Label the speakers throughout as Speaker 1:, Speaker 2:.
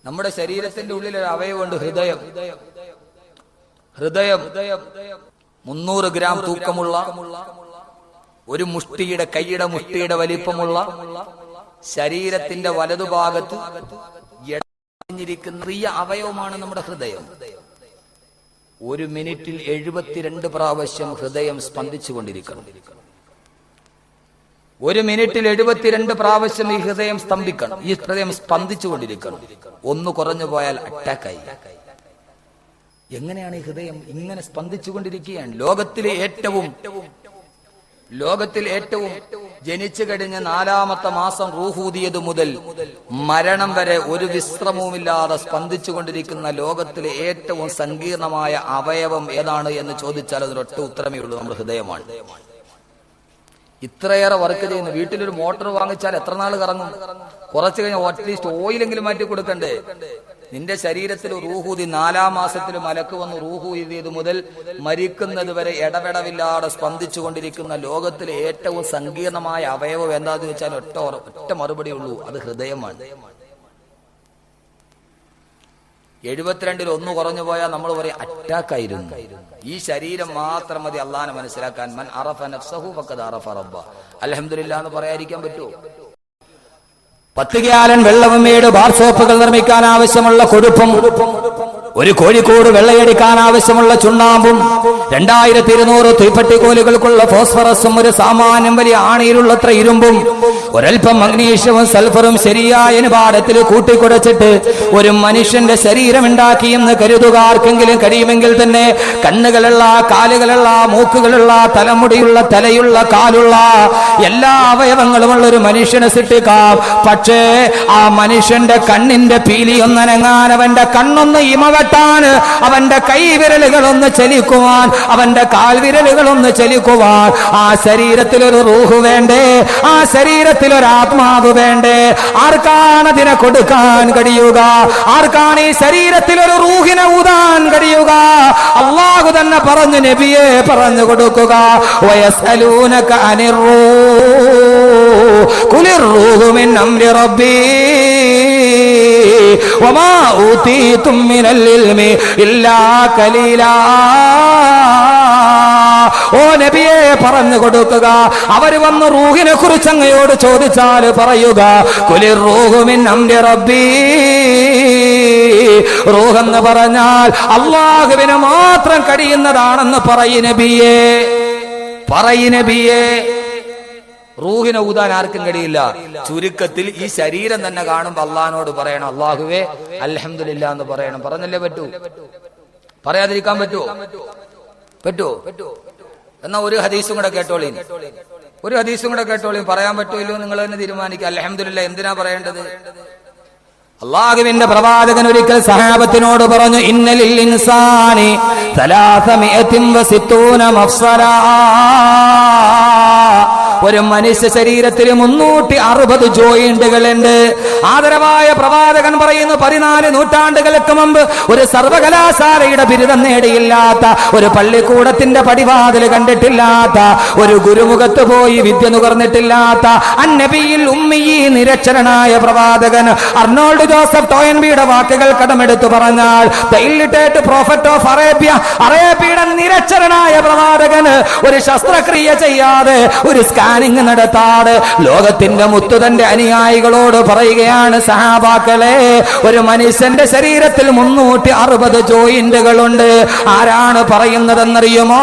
Speaker 1: നമ്മുടെ ശരീരത്തിന്റെ ഉള്ളിൽ ഒരു അവയവമുണ്ട്, ഹൃദയം. ഹൃദയം 300 ഗ്രാം തൂക്കമുള്ള, ഒരു മുഷ്ടിയുടെ, കൈയുടെ മുഷ്ടിയുടെ വലിപ്പമുള്ള, ശരീരത്തിന്റെ വലതുഭാഗത്ത് ിരിക്കുന്ന ചെറിയ അവയവമാണ് നമ്മുടെ ഹൃദയം. ഒരു മിനിറ്റിൽ 72 പ്രാവശ്യം ഹൃദയം സ്പന്ദിച്ചുകൊണ്ടിരിക്കണം. ഒരു മിനിറ്റിൽ 72 പ്രാവശ്യം ഈ ഹൃദയം സ്തംഭിക്കണം, ഈ ഹൃദയം സ്പന്ദിച്ചുകൊണ്ടിരിക്കണം. ഒന്ന് കുറഞ്ഞു പോയാൽ അറ്റാക്കായി. എങ്ങനെയാണ് ഈ ഹൃദയം ഇങ്ങനെ സ്പന്ദിച്ചുകൊണ്ടിരിക്കുകയാണ്? ലോകത്തിൽ ഏറ്റവും ജനിച്ചു കഴിഞ്ഞ 4-ാമത്തെ മാസം റൂഹൂതിയത് മുതൽ മരണം വരെ ഒരു വിശ്രമവുമില്ലാതെ സ്പന്ദിച്ചുകൊണ്ടിരിക്കുന്ന ലോകത്തിലെ ഏറ്റവും സങ്കീർണമായ അവയവം ഏതാണ് എന്ന് ചോദിച്ചാൽ അതിനൊറ്റ ഉത്തരമേ ഉള്ളൂ, നമ്മുടെ ഹൃദയമാണ്. ഇത്രയേറെ വർക്ക് ചെയ്യുന്നു. വീട്ടിലൊരു മോട്ടോർ വാങ്ങിച്ചാൽ എത്ര നാൾ കറങ്ങും? കുറച്ചു കഴിഞ്ഞാൽ അറ്റ്ലീസ്റ്റ് ഓയിലെങ്കിലും മാറ്റി കൊടുക്കണ്ടേ? നിന്റെ ശരീരത്തിൽ റൂഹൂതി 4-ാം മാസത്തിൽ മലക്ക് വന്ന് റൂഹൂതിയത് മുതൽ മരിക്കുന്നത് വരെ ഇടപെടവില്ലാതെ സ്പന്ദിച്ചു കൊണ്ടിരിക്കുന്ന ലോകത്തിലെ ഏറ്റവും സങ്കീർണമായ അവയവം എന്താന്ന് വെച്ചാൽ ഒറ്റ മറുപടി ഉള്ളൂ, അത് ഹൃദയമാണ്. 72-ൽ 1 കുറഞ്ഞു പോയാൽ നമ്മൾ പറയും അറ്റാക്കായിരുന്നു. ഈ ശരീരം മാത്രം മതി അള്ളാഹനെ മനസ്സിലാക്കാൻ. മൻ അറഫ നഫ്സഹു ഫഖദ് അറഫ റബ്ബ. അൽഹംദുലില്ലാഹ് എന്ന് പറയാതിരിക്കാൻ പറ്റുമോ? 10 ഗ്യാലൻ വെള്ളവും 7 ബാർ സോപ്പുകൾ നിർമ്മിക്കാൻ ആവശ്യമുള്ള കൊഴുപ്പും, ഒരു കോഴിക്കോട് വെള്ളയടിക്കാൻ ആവശ്യമുള്ള ചുണ്ണാമ്പും, 2200 തീപ്പെട്ടിക്കോലുകൾക്കുള്ള ഫോസ്ഫറസും, ഒരു സാമാന്യം വലിയ ആണിയിലുള്ളത്ര ഇരുമ്പും, ഒരൽപ്പം മഗ്നീഷ്യവും സൾഫറും ശരിയായ അനുപാതത്തിൽ കൂട്ടിക്കുടച്ചിട്ട് ഒരു മനുഷ്യന്റെ ശരീരം ഉണ്ടാക്കിയെന്ന് കരുതുക. ആർക്കെങ്കിലും കഴിയുമെങ്കിൽ തന്നെ കണ്ണുകളുള്ള, കാലുകളുള്ള, മൂക്കുകളുള്ള, തലമുടിയുള്ള, തലയുള്ള, കാലുള്ള എല്ലാ അവയവങ്ങളുമുള്ള ഒരു മനുഷ്യനെ സൃഷ്ടിക്കാം. പക്ഷേ ആ മനുഷ്യന്റെ കണ്ണിന്റെ പീലിയൊന്നനങ്ങാൻ, അവന്റെ കണ്ണൊന്ന് ഇമവട്ടാൻ, അവന്റെ കൈവിരലുകളൊന്ന് ചലിക്കുവാൻ, അവന്റെ കാൽവിരലുകളൊന്ന് ചലിക്കുവാൻ ആ ശരീരത്തിലൊരു റൂഹ് വേണ്ടേ? ആ ശരീരത്തിലൊരു ആത്മാവ് വേണ്ടേ? ആർക്കാണ് അതിനെ കൊടുക്കാൻ കഴിയുക? ആർക്കാണ് ഈ ശരീരത്തിലൊരു റൂഹിനെ ഊതാൻ കഴിയുക? അല്ലാഹു തന്നെ പറഞ്ഞു, നബിയെ പറഞ്ഞു കൊടുക്കുക. വയസ്അലൂനക അനിർ റൂഹ് ഖുലിർ റൂഹു മിൻ അംരി റബ്ബി വമാ ഊതീതും മിനൽ ഇൽമി ഇല്ലാ ഖലീലാ. ഓ നബിയെ പറഞ്ഞു കൊടുക്കുക. അവര് വന്ന് റൂഹിനെ കുറിച്ച് അങ്ങയോട് ചോദിച്ചാൽ പറയുക, ഖുലിർ റൂഹു മിൻ അംരി റബ്ബി. റൂഹ് എന്ന് പറഞ്ഞാൽ അല്ലാഹുവിന് മാത്രം കഴിയുന്നതാണെന്ന് പറയ് നബിയേ, പറയ് നബിയേ. റൂഹിനെ ഊതാൻ ആർക്കും കഴിയില്ല. ചുരുക്കത്തിൽ ഈ ശരീരം തന്നെ കാണുമ്പോ അള്ളാഹിനോട് പറയണം, അല്ലാഹുവേ അൽഹംദുലില്ലാ എന്ന് പറയണം. പറഞ്ഞല്ലേ പറ്റൂ? പറയാതിരിക്കാൻ പറ്റുമോ? പറ്റുമോ? എന്നാ ഒരു ഹദീസും കൂടെ കേട്ടോളീ, ഒരു ഹദീസും കൂടെ കേട്ടോളീ. പറയാൻ പറ്റുമല്ലോ നിങ്ങൾ തന്നെ തീരുമാനിക്കുക. അൽഹംദുലില്ലാ എന്തിനാ പറയേണ്ടത്? അല്ലാഹുവിന്റെ പ്രവാചകൻ ഒരിക്കൽ സഹാബത്തിനോട് പറഞ്ഞു, ഇന്നലിൽ ഇൻസാനി 360 മഫ്സലാ. ഒരു മനുഷ്യ ശരീരത്തിൽ 360 ജോയിന്റുകളുണ്ട്. ആദരവായ പ്രവാചകൻ പറയുന്നു, 14 നൂറ്റാണ്ടുകൾക്ക് മുമ്പ് ഒരു സർവകലാശാലയുടെ ബിരുദം നേടിയില്ലാത്ത, ഒരു പള്ളിക്കൂടത്തിന്റെ പടിവാതിൽ കണ്ടിട്ടില്ലാത്ത, ഒരു ഗുരുമുഖത്ത് പോയി വിദ്യ നുകർന്നിട്ടില്ലാത്ത, അന്നബിയിൽ ഉമ്മിയി നിരക്ഷരനായ പ്രവാചകൻ അർണോൾഡ് ജോസഫ് ടോയൻബിയുടെ വാക്കുകൾ കടമെടുത്തു പറഞ്ഞാൽ, the illiterate prophet of Arabia, അറേബ്യയുടെ നിരക്ഷരനായ പ്രവാചകൻ ഒരു ശസ്ത്രക്രിയ ചെയ്യാതെ, ഒരു സ്കാനിങ് നടത്താതെ ലോകത്തിന്റെ മുത്തു തന്റെ അനുയായികളോട് പറയുകയാണ്, സഹാബാക്കളെ, ഒരു മനുഷ്യന്റെ ശരീരത്തിൽ 360 ജോയിന്റുകളുണ്ട്. ആരാണ് പറയുന്നതെന്നറിയുമോ?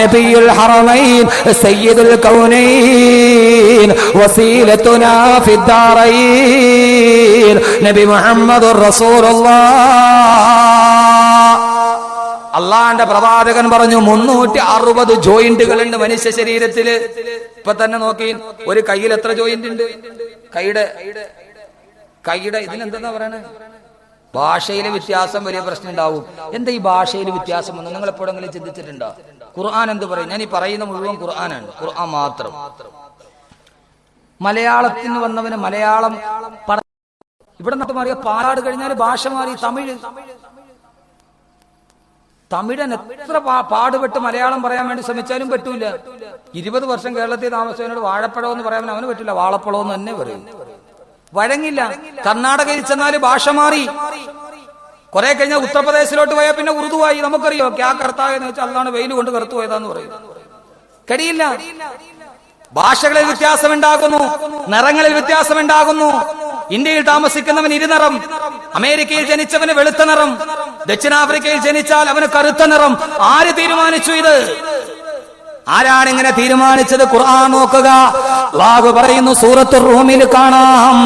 Speaker 1: നബിയുൽ ഹറമൈൻ സയ്യിദുൽ കൗനൈൻ വസീലത്തുനാ ഫിദ്ദാറൈൻ നബി മുഹമ്മദുർ റസൂലുള്ളാഹ്. അള്ളാന്റെ പ്രവാചകൻ പറഞ്ഞു 360 ജോയിന്റുകളുണ്ട് മനുഷ്യ ശരീരത്തില്. ഇപ്പൊ തന്നെ നോക്കി, ഒരു കയ്യിൽ എത്ര ജോയിന്റ് ഉണ്ട്? കൈയുടെ ഇതിനെന്താ പറയണേ? ഭാഷയിലെ വ്യത്യാസം വലിയ പ്രശ്നം ഉണ്ടാവും. എന്താ ഈ ഭാഷയിൽ വ്യത്യാസം വന്നു? നിങ്ങൾ എപ്പോഴെങ്കിലും ചിന്തിച്ചിട്ടുണ്ടോ? ഖുർആൻ എന്ത് പറയും? ഞാൻ ഈ പറയുന്ന മുഴുവൻ ഖുർആനാണ്, ഖുർആൻ മാത്രം. മലയാളത്തിന് വന്നവന് മലയാളം ഇവിടെ നിന്നിട്ട് മാറിയ പാലാട് കഴിഞ്ഞാൽ ഭാഷ മാറി. തമിഴൻ എത്ര പാടുപെട്ട് മലയാളം പറയാൻ വേണ്ടി ശ്രമിച്ചാലും പറ്റൂല. 20 വർഷം കേരളത്തിൽ താമസിച്ചവനോട് വാഴപ്പഴം എന്ന് പറയാൻ അവന് പറ്റില്ല, വാളപ്പഴം എന്ന് തന്നെ പറയും. വഴങ്ങില്ല. കർണാടകയിൽ ചെന്നാല് ഭാഷ മാറി. കുറെ കഴിഞ്ഞാൽ ഉത്തർപ്രദേശിലോട്ട് പോയാൽ പിന്നെ ഉറുദുവായി. നമുക്കറിയോ ക്യാ കർത്താവ് എന്ന് വെച്ചാൽ അതാണ് വെയിൽ കൊണ്ട് കറുത്തു പോയതാന്ന് പറയും. കഴിയില്ല. ഭാഷകളിൽ വ്യത്യാസമുണ്ടാകുന്നു, നിറങ്ങളിൽ വ്യത്യാസമുണ്ടാകുന്നു. ഇന്ത്യയിൽ താമസിക്കുന്നവൻ ഇരുനിറം, അമേരിക്കയിൽ ജനിച്ചവന് വെളുത്ത നിറം, ദക്ഷിണാഫ്രിക്കയിൽ ജനിച്ചാൽ അവന് കറുത്ത നിറം. ആര് തീരുമാനിച്ചു ഇത്? ആരാണ് ഇങ്ങനെ തീരുമാനിച്ചത്? ഖുർആൻ നോക്കുക. അല്ലാഹു പറയുന്നു സൂറത്തുർ റൂമിൽ കാണാം,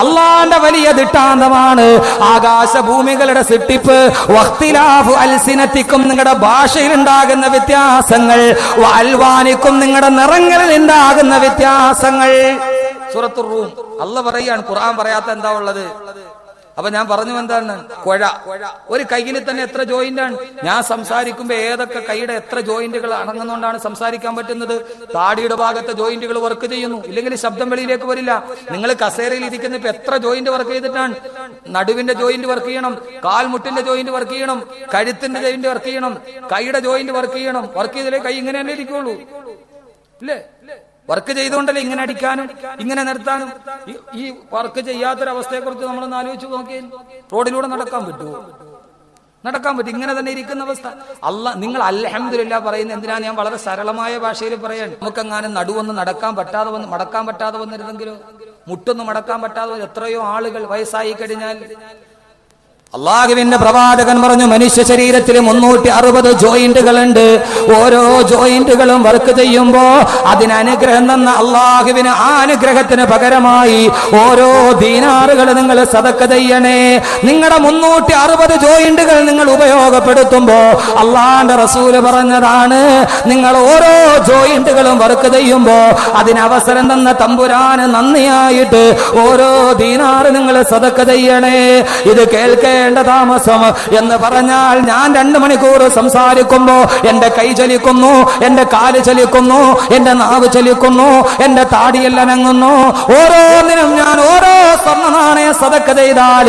Speaker 1: അല്ലാഹുവിന്റെ വലിയ ദിട്ടാന്തമാണ് ആകാശഭൂമികളുടെ സൃഷ്ടിപ്പ്. വഖ്തിലാഫു അൽസിനതിക്കും, നിങ്ങളുടെ ഭാഷയിൽ ഉണ്ടാകുന്ന വ്യത്യാസങ്ങൾ. വഅൽവാനിക്കും, നിങ്ങളുടെ നിറങ്ങളിൽ ഉണ്ടാകുന്ന വ്യത്യാസങ്ങൾ. സൂറത്തുർ റൂം അല്ലാഹു പറയാണ്. ഖുർആൻ പറയാത്ത എന്താ ഉള്ളത്? അപ്പൊ ഞാൻ പറഞ്ഞു എന്താണ്? കുഴ. ഒരു കയ്യിൽ തന്നെ എത്ര ജോയിന്റ് ആണ്? ഞാൻ സംസാരിക്കുമ്പോ ഏതൊക്കെ കൈയുടെ എത്ര ജോയിന്റുകൾ അടങ്ങുന്നോണ്ടാണ് സംസാരിക്കാൻ പറ്റുന്നത്? താടിയുടെ ഭാഗത്തെ ജോയിന്റുകൾ വർക്ക് ചെയ്യുന്നു, ഇല്ലെങ്കിൽ ശബ്ദം വെളിയിലേക്ക് വരില്ല. നിങ്ങൾ കസേരയിൽ ഇരിക്കുന്ന ഇപ്പൊ എത്ര ജോയിന്റ് വർക്ക് ചെയ്തിട്ടാണ്? നടുവിന്റെ ജോയിന്റ് വർക്ക് ചെയ്യണം, കാൽമുട്ടിന്റെ ജോയിന്റ് വർക്ക് ചെയ്യണം, കഴുത്തിന്റെ ജോയിന്റ് വർക്ക് ചെയ്യണം, കൈയുടെ ജോയിന്റ് വർക്ക് ചെയ്യണം. വർക്ക് ചെയ്തില്ലേ കൈ ഇങ്ങനെ തന്നെ ഇരിക്കുള്ളൂ, ഇല്ലേ? വർക്ക് ചെയ്തുകൊണ്ടല്ലേ ഇങ്ങനെ അടിക്കാനും ഇങ്ങനെ നിർത്താനും. ഈ വർക്ക് ചെയ്യാത്തൊരവസ്ഥയെ കുറിച്ച് നമ്മളൊന്ന് ആലോചിച്ച് നോക്കിയാൽ റോഡിലൂടെ നടക്കാൻ പറ്റുമോ? നടക്കാൻ പറ്റും. ഇങ്ങനെ തന്നെ ഇരിക്കുന്ന അവസ്ഥ. നിങ്ങൾ അൽഹംദുലില്ലാ പറയുന്നത് എന്തിനാ? ഞാൻ വളരെ സരളമായ ഭാഷയിൽ പറയാൻ. നമുക്കെങ്ങാനും നടുവൊന്നും മടക്കാൻ പറ്റാതെ വന്നിരുന്നെങ്കിലോ, മുട്ടൊന്നും മടക്കാൻ പറ്റാതെ എത്രയോ ആളുകൾ വയസ്സായി കഴിഞ്ഞാൽ. അള്ളാഹുവിന്റെ പ്രവാചകൻ പറഞ്ഞു, മനുഷ്യ ശരീരത്തിൽ 360 ജോയിന്റുകൾ ഉണ്ട്. ഓരോ ജോയിന്റുകളും വർക്ക് ചെയ്യുമ്പോ അതിന് അനുഗ്രഹം തന്ന അള്ളാഹുവിന് ആ അനുഗ്രഹത്തിന് പകരമായി ഓരോ ദീനാറുകൾ നിങ്ങൾ സദക്ക ചെയ്യണേ. നിങ്ങളുടെ 360 ജോയിന്റുകൾ നിങ്ങൾ ഉപയോഗപ്പെടുത്തുമ്പോ അള്ളാന്റെ റസൂല് പറഞ്ഞതാണ്, നിങ്ങൾ ഓരോ ജോയിന്റുകളും വർക്ക് ചെയ്യുമ്പോ അതിന് അവസരം തന്ന തമ്പുരാന് നന്ദിയായിട്ട് ഓരോ ദീനാറ് നിങ്ങൾ സദക്ക ചെയ്യണേ. ഇത് കേൾക്കേ താമസം എന്ന് പറഞ്ഞാൽ, ഞാൻ 2 മണിക്കൂർ സംസാരിക്കുമ്പോ എന്റെ കൈ ചലിക്കുന്നു, എന്റെ കാല് ചലിക്കുന്നു, എന്റെ നാവ് ചലിക്കുന്നു, എന്റെ താടിയെല്ലാം അനങ്ങുന്നു. ഓരോന്നിനും ഞാൻ ഓരോ സ്വർണ്ണ നാണയം സദക്ക ചെയ്താൽ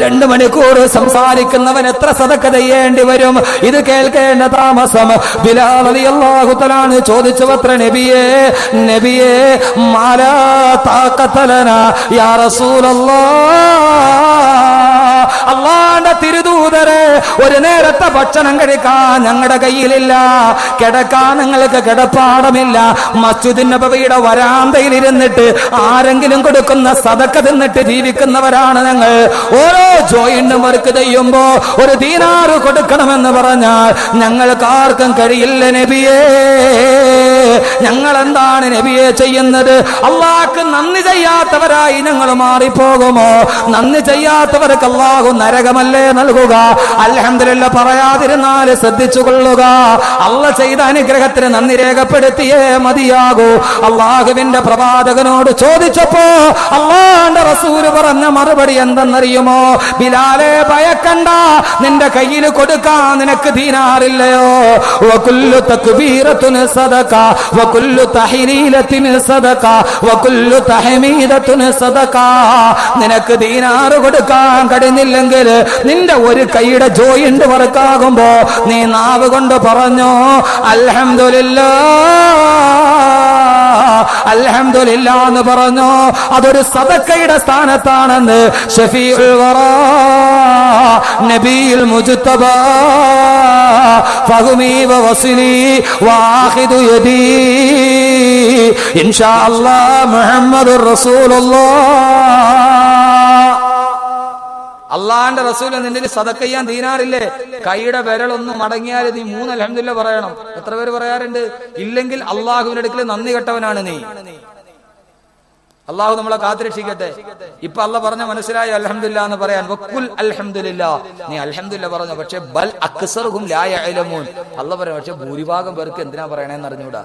Speaker 1: 2 മണിക്കൂർ സംസാരിക്കുന്നവൻ എത്ര സദക്ക ചെയ്യേണ്ടി വരും? ഇത് കേൾക്കേണ്ട താമസം. ബിലാൽ റളിയല്ലാഹു തആല ചോദിച്ചവത്ര, നബിയേ മാലാ താഖത ലനാ യാ റസൂലല്ലാഹ്, അള്ളാന്റെ തിരുദൂതരെ, ഒരു നേരത്തെ ഭക്ഷണം കഴിക്കാൻ ഞങ്ങളുടെ കയ്യിലില്ല, കിടക്കാൻ ഞങ്ങൾക്ക് കിടപ്പാടമില്ല. മസ്ജിദുൻ നബവിയുടെ വരാന്തയിൽ ഇരുന്നിട്ട് ആരെങ്കിലും കൊടുക്കുന്ന സദക്ക തിന്നിട്ട് ജീവിക്കുന്നവരാണ് ഞങ്ങൾ. ഓരോ ജോയിന്റും വർക്ക് ചെയ്യുമ്പോ 1 ദീനാറ് കൊടുക്കണമെന്ന് പറഞ്ഞാൽ ഞങ്ങൾക്ക് ആർക്കും കഴിയില്ല നബിയേ. ഞങ്ങൾ എന്താണ് നബിയെ ചെയ്യുന്നത്? അള്ളാഹ്ക്ക് നന്ദി ചെയ്യാത്തവരായി ഞങ്ങൾ മാറിപ്പോകുമോ? നന്ദി ചെയ്യാത്തവർക്ക് അള്ളാഹു നരകമല്ലേ നൽകുക? അൽഹംദുലില്ലാഹ് പറയാതിരുന്നാൽ ശ്രദ്ധിച്ചുകൊള്ളുക. അള്ളാഹ് ചെയ്ത അനുഗ്രഹത്തിന് നന്ദി രേഖപ്പെടുത്തിയേ മതിയാകൂ. അള്ളാഹുവിന്റെ പ്രവാചകനോട് ചോദിച്ചപ്പോ അള്ളാഹുവിന്റെ റസൂൽ പറഞ്ഞ മറുപടി എന്തെന്നറിയുമോ? ബിലാലെ, ഭയക്കണ്ട, നിന്റെ കയ്യിൽ കൊടുക്കാൻ നിനക്ക് ദീനാറില്ലയോ? വകുല്ലു തക്ബീറത്തുൻ സദഖ വകുല്ലു തഹ്ലീലത്തിൻ സദഖ വകുല്ലു തഹ്മീദത്തുൻ സദഖ. നിനക്ക് ദീനാറ് കൊടുക്കാൻ കഴിഞ്ഞില്ലെങ്കിൽ നിന്റെ ഒരു കൈയുടെ ജോയിന്റ് വർക്കാകുമ്പോ നീ നാവ് കൊണ്ട് പറഞ്ഞോ അൽഹംദുലില്ലാ എന്ന് പറഞ്ഞോ. അതൊരു സദഖയുടെ സ്ഥാനത്താണെന്ന് ശഫീഉൽ വറാ നബിയുൽ മുജ്തബാ ഫഹുമി വവസിലി വാഹിദു യദി ഇൻഷാ അല്ലാഹ് മുഹമ്മദുർ റസൂലുള്ളാഹ്. അള്ളാന്റെ റസൂൽ നിന്റെ സദക്ക ചെയ്യാൻ ദീനാറില്ലേ? കൈയുടെ വിരലൊന്നും മടങ്ങിയാൽ നീ 3 അൽഹംദുലില്ലാ പറയണം. എത്ര പേര് പറയാറുണ്ട്? ഇല്ലെങ്കിൽ അള്ളാഹുവിന്റെ അടുക്കൽ നന്ദി കെട്ടവനാണ് നീ. അള്ളാഹു നമ്മളെ കാത്തുരക്ഷിക്കട്ടെ. ഇപ്പൊ അള്ളാഹ് പറഞ്ഞ മനസ്സിലായി അൽഹംദുലില്ലാ എന്ന് പറയാൻ. വഖുൽ അൽഹംദുലില്ലാ, നീ അൽഹംദുലില്ലാ പറഞ്ഞു. പക്ഷെ ബൽ അക്സറുഹും ലാ യഅലമൂൻ, അള്ളാഹ് പറയാം. പക്ഷെ ഭൂരിഭാഗം പേർക്ക് എന്തിനാ പറയണേന്ന് അറിഞ്ഞൂടാ.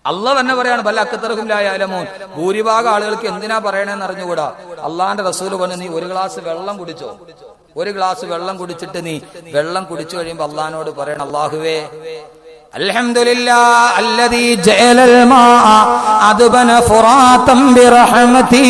Speaker 1: അള്ളാഹ് തന്നെ പറയാണ് ബൽ അക്സറുഹും ലാ യഅലമൂൻ, ഭൂരിഭാഗം ആളുകൾക്ക് എന്തിനാ പറയണേന്ന് അറിഞ്ഞുകൂടാ. അള്ളാന്റെ റസൂല് പറഞ്ഞു, നീ 1 ഗ്ലാസ് വെള്ളം കുടിച്ചോ. 1 ഗ്ലാസ് വെള്ളം കുടിച്ചിട്ട് നീ വെള്ളം കുടിച്ചു കഴിയുമ്പോ അള്ളാഹിനോട് പറയണം, അല്ലാഹുവേ അൽഹംദുലില്ലാഹ് അല്ലദീ ജഅലൽ മാഅ അദ്ബന ഫുറാതൻ ബിറഹ്മതി.